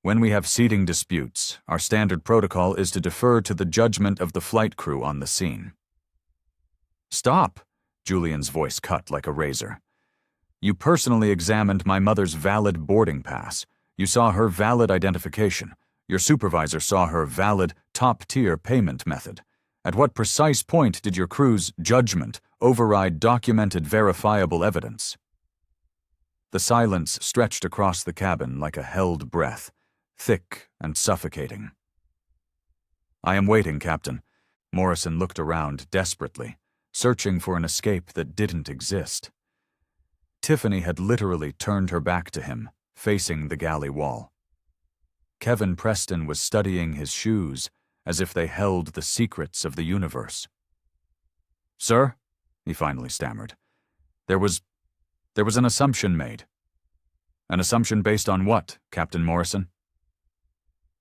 when we have seating disputes, our standard protocol is to defer to the judgment of the flight crew on the scene." "Stop!" Julian's voice cut like a razor. "You personally examined my mother's valid boarding pass. You saw her valid identification. Your supervisor saw her valid, top-tier payment method. At what precise point did your crew's judgment override documented, verifiable evidence?" The silence stretched across the cabin like a held breath, thick and suffocating. "I am waiting, Captain." Morrison looked around desperately, searching for an escape that didn't exist. Tiffany had literally turned her back to him, facing the galley wall. Kevin Preston was studying his shoes as if they held the secrets of the universe. "Sir," he finally stammered, There was an assumption made." "An assumption based on what, Captain Morrison?"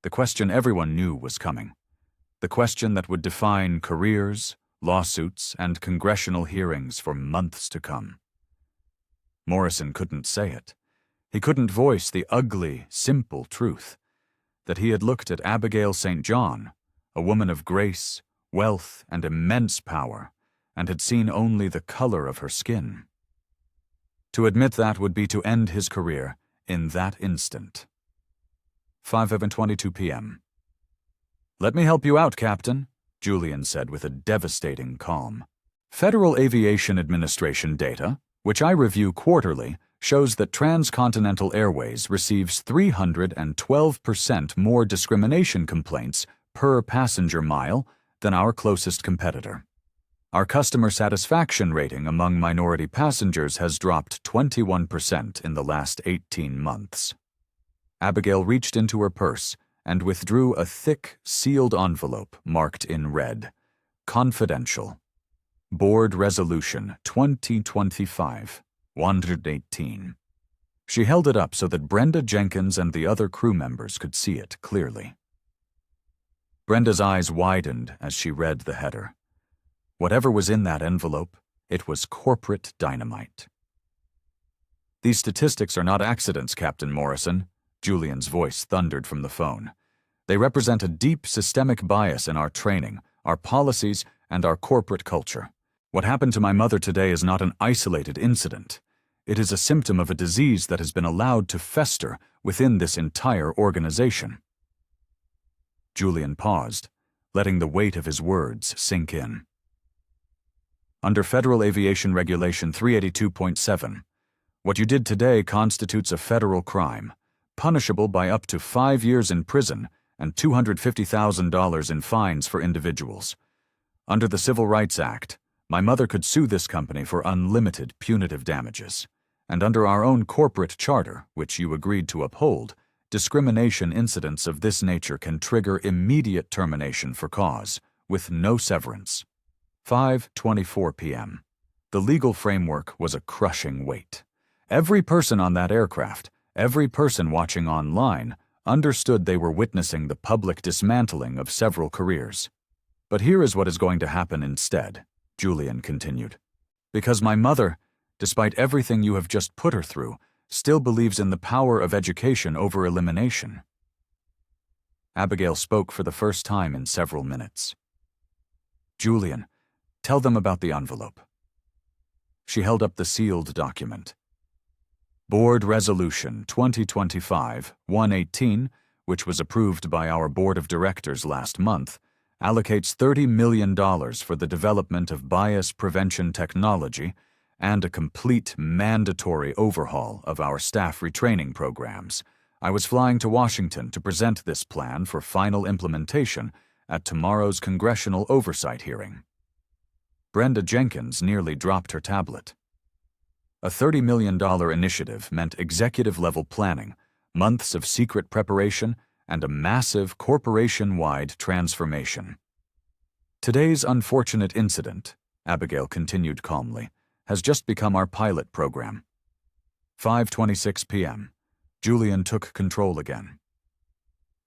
The question everyone knew was coming. The question that would define careers, lawsuits, and congressional hearings for months to come. Morrison couldn't say it. He couldn't voice the ugly, simple truth that he had looked at Abigail St. John, a woman of grace, wealth, and immense power, and had seen only the color of her skin. To admit that would be to end his career in that instant. 5:22 p.m. "Let me help you out, Captain," Julian said with a devastating calm. "Federal Aviation Administration data, which I review quarterly, shows that Transcontinental Airways receives 312% more discrimination complaints per passenger mile than our closest competitor. Our customer satisfaction rating among minority passengers has dropped 21% in the last 18 months. Abigail reached into her purse and withdrew a thick, sealed envelope marked in red, "Confidential. Board Resolution 2025-118. She held it up so that Brenda Jenkins and the other crew members could see it clearly. Brenda's eyes widened as she read the header. Whatever was in that envelope, It was corporate dynamite. "These statistics are not accidents, Captain Morrison," Julian's voice thundered from the phone. "They represent a deep systemic bias in our training, our policies, and our corporate culture. What happened to my mother today is not an isolated incident. It is a symptom of a disease that has been allowed to fester within this entire organization." Julian paused, letting the weight of his words sink in. Under Federal Aviation Regulation 382.7, what you did today constitutes a federal crime, punishable by up to 5 years in prison and $250,000 in fines for individuals. Under the Civil Rights Act, my mother could sue this company for unlimited punitive damages. And under our own corporate charter, which you agreed to uphold, discrimination incidents of this nature can trigger immediate termination for cause, with no severance. 5:24 p.m. The legal framework was a crushing weight. Every person on that aircraft, every person watching online, understood they were witnessing the public dismantling of several careers. "But here is what is going to happen instead," Julian continued. "Because my mother, despite everything you have just put her through, still believes in the power of education over elimination." Abigail spoke for the first time in several minutes. "Julian, tell them about the envelope." She held up the sealed document. "Board Resolution 2025-118, which was approved by our Board of Directors last month, allocates $30 million for the development of bias prevention technology and a complete mandatory overhaul of our staff retraining programs. I was flying to Washington to present this plan for final implementation at tomorrow's congressional oversight hearing." Brenda Jenkins nearly dropped her tablet. A $30 million initiative meant executive-level planning, months of secret preparation, and a massive corporation-wide transformation. "Today's unfortunate incident," Abigail continued calmly, "has just become our pilot program." 5:26 p.m. Julian took control again.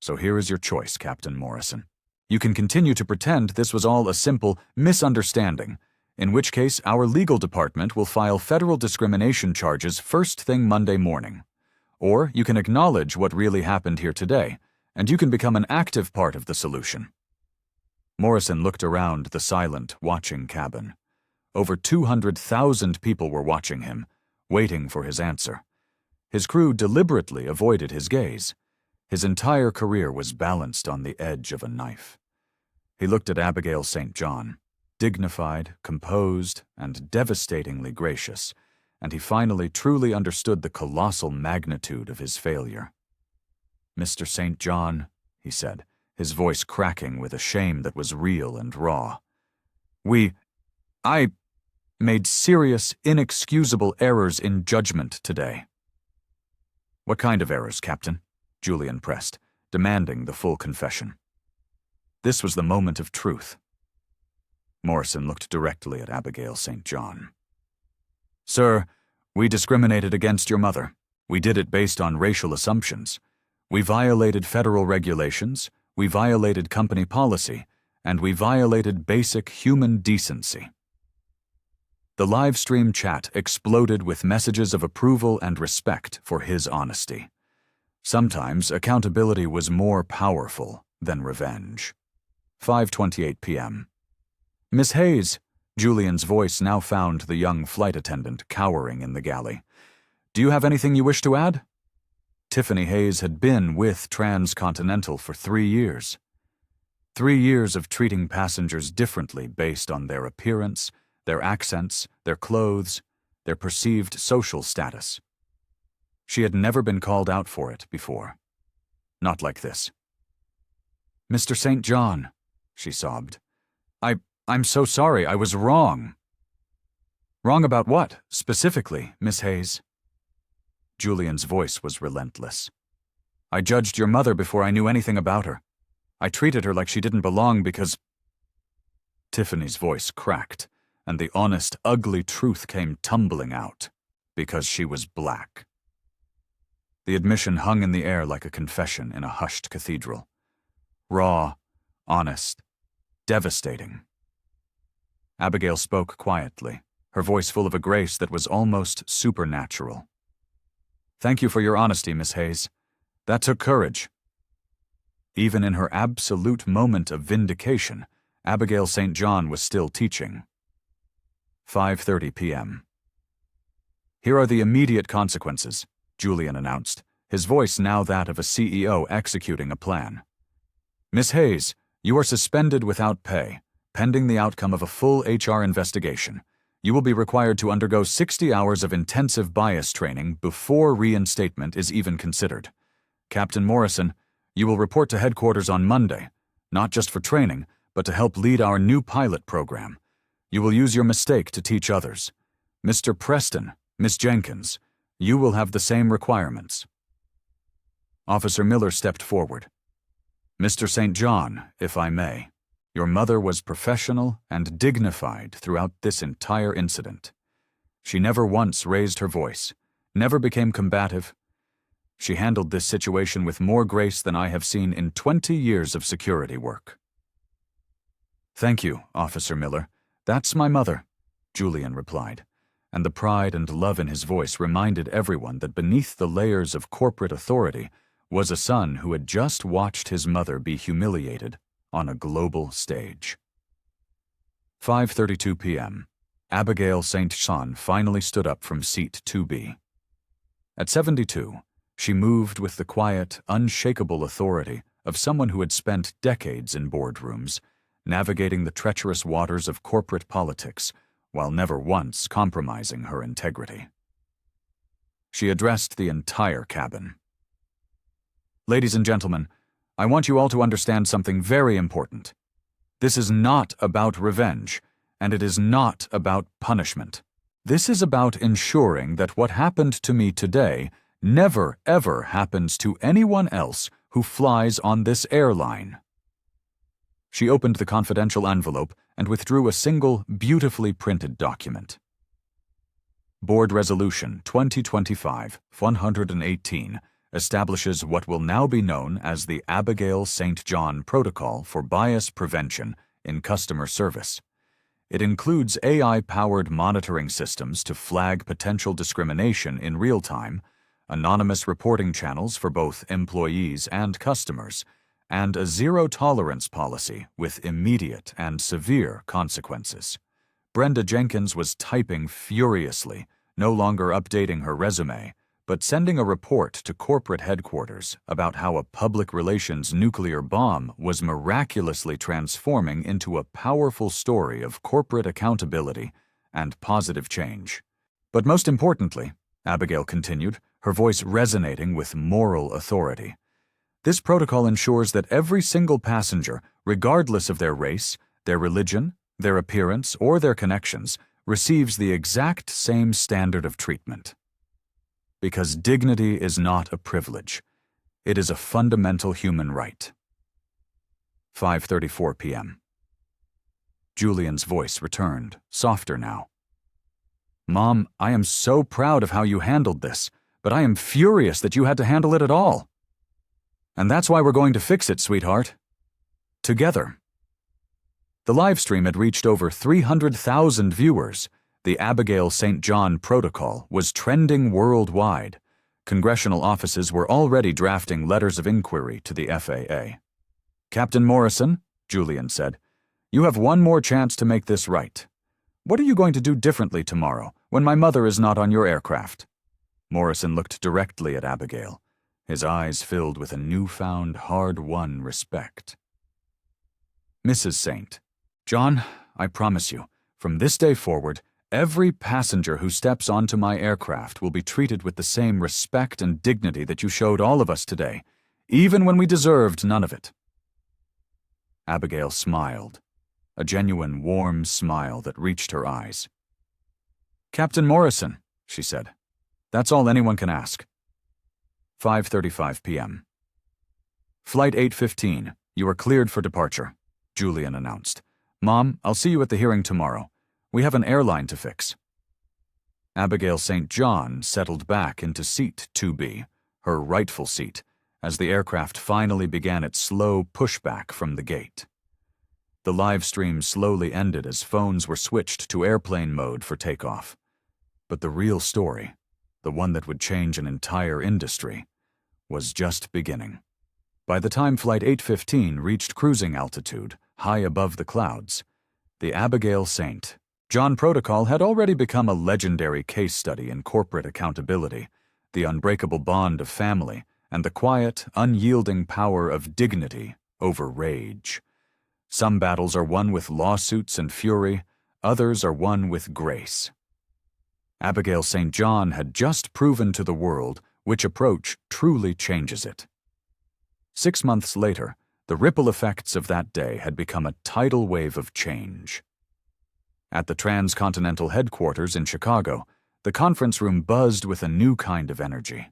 "So here is your choice, Captain Morrison. You can continue to pretend this was all a simple misunderstanding, in which case our legal department will file federal discrimination charges first thing Monday morning. Or you can acknowledge what really happened here today, and you can become an active part of the solution." Morrison looked around the silent, watching cabin. Over 200,000 people were watching him, waiting for his answer. His crew deliberately avoided his gaze. His entire career was balanced on the edge of a knife. He looked at Abigail St. John, dignified, composed, and devastatingly gracious, and he finally truly understood the colossal magnitude of his failure. "Mr. St. John," he said, his voice cracking with a shame that was real and raw, I made serious, inexcusable errors in judgment today." "What kind of errors, Captain?" Julian pressed, demanding the full confession. This was the moment of truth. Morrison looked directly at Abigail St. John. "Sir, we discriminated against your mother. We did it based on racial assumptions. We violated federal regulations, we violated company policy, and we violated basic human decency." The live stream chat exploded with messages of approval and respect for his honesty. Sometimes accountability was more powerful than revenge. 5:28 p.m. "Miss Hayes," Julian's voice now found the young flight attendant cowering in the galley. "Do you have anything you wish to add?" Tiffany Hayes had been with Transcontinental for 3 years. 3 years of treating passengers differently based on their appearance, their accents, their clothes, their perceived social status. She had never been called out for it before. Not like this. "Mr. St. John," she sobbed. I'm so sorry, I was wrong." "Wrong about what, specifically, Miss Hayes?" Julian's voice was relentless. "I judged your mother before I knew anything about her. I treated her like she didn't belong because—" Tiffany's voice cracked, and the honest, ugly truth came tumbling out. Because she was black. The admission hung in the air like a confession in a hushed cathedral. Raw, honest, devastating. Abigail spoke quietly, her voice full of a grace that was almost supernatural. "Thank you for your honesty, Miss Hayes. That took courage." Even in her absolute moment of vindication, Abigail St. John was still teaching. 5:30 p.m. "Here are the immediate consequences," Julian announced, his voice now that of a CEO executing a plan. "Miss Hayes, you are suspended without pay, pending the outcome of a full HR investigation. You will be required to undergo 60 hours of intensive bias training before reinstatement is even considered. Captain Morrison, you will report to headquarters on Monday, not just for training, but to help lead our new pilot program. You will use your mistake to teach others. Mr. Preston, Miss Jenkins, you will have the same requirements." Officer Miller stepped forward. "Mr. St. John, if I may, your mother was professional and dignified throughout this entire incident. She never once raised her voice, never became combative. She handled this situation with more grace than I have seen in 20 years of security work." "Thank you, Officer Miller. That's my mother," Julian replied, and the pride and love in his voice reminded everyone that beneath the layers of corporate authority was a son who had just watched his mother be humiliated on a global stage. 5:32 p.m. Abigail St. John finally stood up from seat 2B. At 72, she moved with the quiet, unshakable authority of someone who had spent decades in boardrooms, navigating the treacherous waters of corporate politics while never once compromising her integrity. She addressed the entire cabin. "Ladies and gentlemen, I want you all to understand something very important. This is not about revenge, and it is not about punishment. This is about ensuring that what happened to me today never ever happens to anyone else who flies on this airline." She opened the confidential envelope and withdrew a single, beautifully printed document. Board Resolution 2025-118 establishes what will now be known as the Abigail St. John Protocol for Bias Prevention in Customer Service. It includes AI-powered monitoring systems to flag potential discrimination in real time, anonymous reporting channels for both employees and customers, and a zero-tolerance policy with immediate and severe consequences. Brenda Jenkins was typing furiously, no longer updating her resume, but sending a report to corporate headquarters about how a public relations nuclear bomb was miraculously transforming into a powerful story of corporate accountability and positive change. "But most importantly," Abigail continued, her voice resonating with moral authority, "this protocol ensures that every single passenger, regardless of their race, their religion, their appearance, or their connections, receives the exact same standard of treatment. Because dignity is not a privilege. It is a fundamental human right." 5:34 p.m. Julian's voice returned, softer now. "Mom, I am so proud of how you handled this, but I am furious that you had to handle it at all. And that's why we're going to fix it, sweetheart. Together." The live stream had reached over 300,000 viewers. The Abigail St. John Protocol was trending worldwide. Congressional offices were already drafting letters of inquiry to the FAA. "Captain Morrison," Julian said, "you have one more chance to make this right. What are you going to do differently tomorrow when my mother is not on your aircraft?" Morrison looked directly at Abigail, his eyes filled with a newfound, hard-won respect. "Mrs. St. John, I promise you, from this day forward, every passenger who steps onto my aircraft will be treated with the same respect and dignity that you showed all of us today, even when we deserved none of it." Abigail smiled, a genuine warm smile that reached her eyes. "Captain Morrison," she said, "that's all anyone can ask." 5:35 p.m. "Flight 815, you are cleared for departure," Julian announced. "Mom, I'll see you at the hearing tomorrow. We have an airline to fix." Abigail St. John settled back into seat 2B, her rightful seat, as the aircraft finally began its slow pushback from the gate. The live stream slowly ended as phones were switched to airplane mode for takeoff. But the real story, the one that would change an entire industry, was just beginning. By the time Flight 815 reached cruising altitude, high above the clouds, the Abigail St. John Protocol had already become a legendary case study in corporate accountability, the unbreakable bond of family, and the quiet, unyielding power of dignity over rage. Some battles are won with lawsuits and fury, others are won with grace. Abigail St. John had just proven to the world which approach truly changes it. 6 months later, the ripple effects of that day had become a tidal wave of change. At the Transcontinental headquarters in Chicago, the conference room buzzed with a new kind of energy.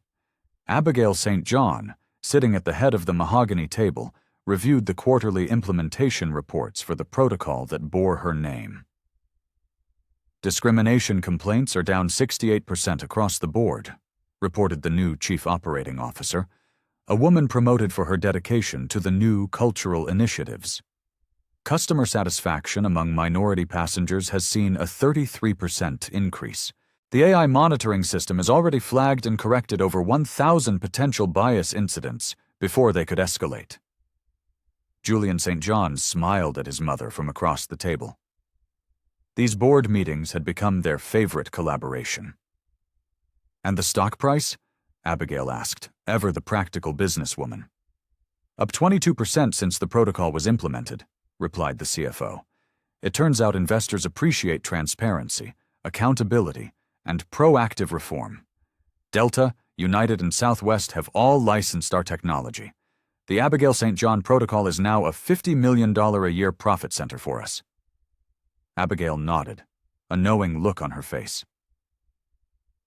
Abigail St. John, sitting at the head of the mahogany table, reviewed the quarterly implementation reports for the protocol that bore her name. Discrimination complaints are down 68% across the board, reported the new chief operating officer, a woman promoted for her dedication to the new cultural initiatives. Customer satisfaction among minority passengers has seen a 33% increase. The AI monitoring system has already flagged and corrected over 1,000 potential bias incidents before they could escalate. Julian St. John smiled at his mother from across the table. These board meetings had become their favorite collaboration. "And the stock price?" Abigail asked, ever the practical businesswoman. "Up 22% since the protocol was implemented," replied the CFO. "It turns out investors appreciate transparency, accountability, and proactive reform. Delta, United, and Southwest have all licensed our technology. The Abigail St. John Protocol is now a $50 million a year profit center for us." Abigail nodded, a knowing look on her face.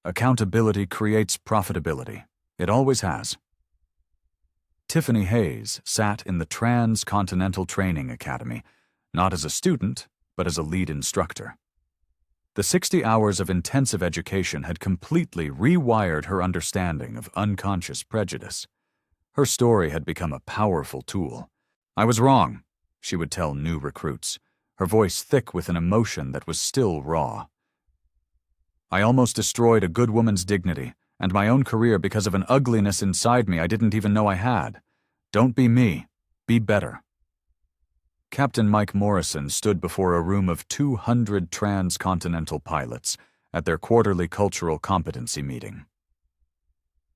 Accountability creates profitability. It always has. Tiffany Hayes sat in the Transcontinental Training Academy, not as a student, but as a lead instructor. The 60 hours of intensive education had completely rewired her understanding of unconscious prejudice. Her story had become a powerful tool. "I was wrong," she would tell new recruits, her voice thick with an emotion that was still raw. "I almost destroyed a good woman's dignity and my own career because of an ugliness inside me I didn't even know I had. Don't be me. Be better." Captain Mike Morrison stood before a room of 200 transcontinental pilots at their quarterly cultural competency meeting.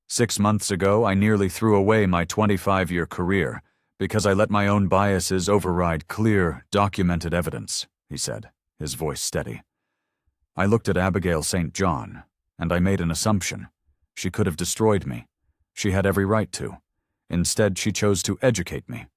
"6 months ago, I nearly threw away my 25-year career because I let my own biases override clear, documented evidence," he said, his voice steady. "I looked at Abigail St. John, and I made an assumption. She could have destroyed me. She had every right to. Instead, she chose to educate me.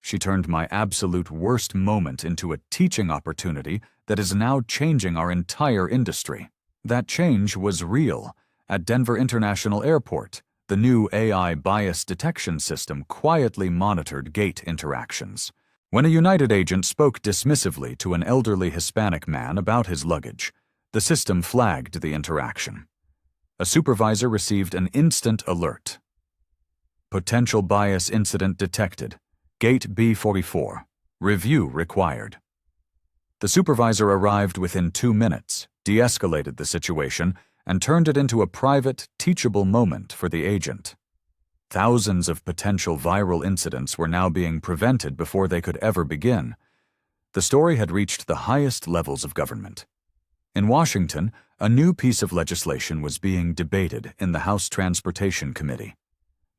She turned my absolute worst moment into a teaching opportunity that is now changing our entire industry. That change was real. At Denver International Airport, the new AI bias detection system quietly monitored gate interactions. When a United agent spoke dismissively to an elderly Hispanic man about his luggage, the system flagged the interaction. A supervisor received an instant alert. "Potential bias incident detected. Gate B44. Review required." The supervisor arrived within 2 minutes, de-escalated the situation, and turned it into a private, teachable moment for the agent. Thousands of potential viral incidents were now being prevented before they could ever begin. The story had reached the highest levels of government. In Washington, a new piece of legislation was being debated in the House Transportation Committee,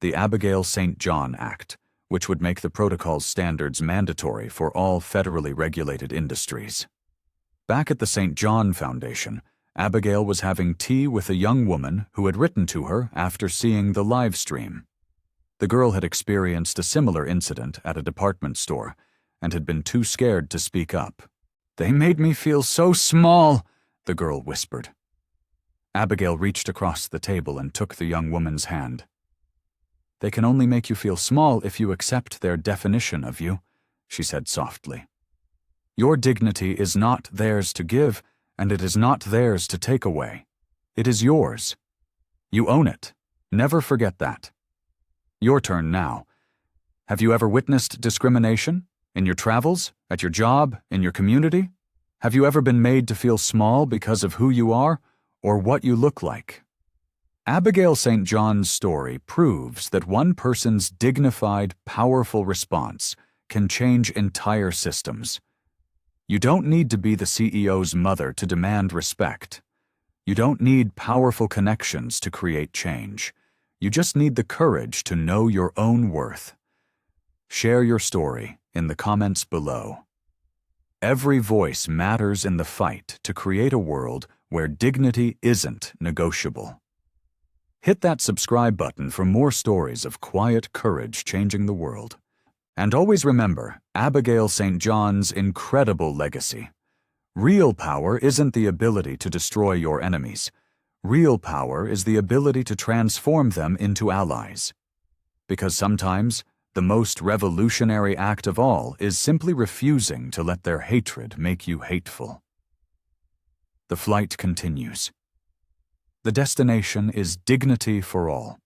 the Abigail St. John Act, which would make the protocol's standards mandatory for all federally regulated industries. Back at the St. John Foundation, Abigail was having tea with a young woman who had written to her after seeing the live stream. The girl had experienced a similar incident at a department store and had been too scared to speak up. "They made me feel so small," the girl whispered. Abigail reached across the table and took the young woman's hand. "They can only make you feel small if you accept their definition of you," she said softly. "Your dignity is not theirs to give, and it is not theirs to take away. It is yours. You own it. Never forget that. Your turn now. Have you ever witnessed discrimination? In your travels? At your job, in your community? Have you ever been made to feel small because of who you are or what you look like? Abigail St. John's story proves that one person's dignified, powerful response can change entire systems. You don't need to be the CEO's mother to demand respect. You don't need powerful connections to create change. You just need the courage to know your own worth. Share your story in the comments below. Every voice matters in the fight to create a world where dignity isn't negotiable. Hit that subscribe button for more stories of quiet courage changing the world. And always remember Abigail St. John's incredible legacy. Real power isn't the ability to destroy your enemies. Real power is the ability to transform them into allies. Because sometimes, the most revolutionary act of all is simply refusing to let their hatred make you hateful. The flight continues. The destination is dignity for all.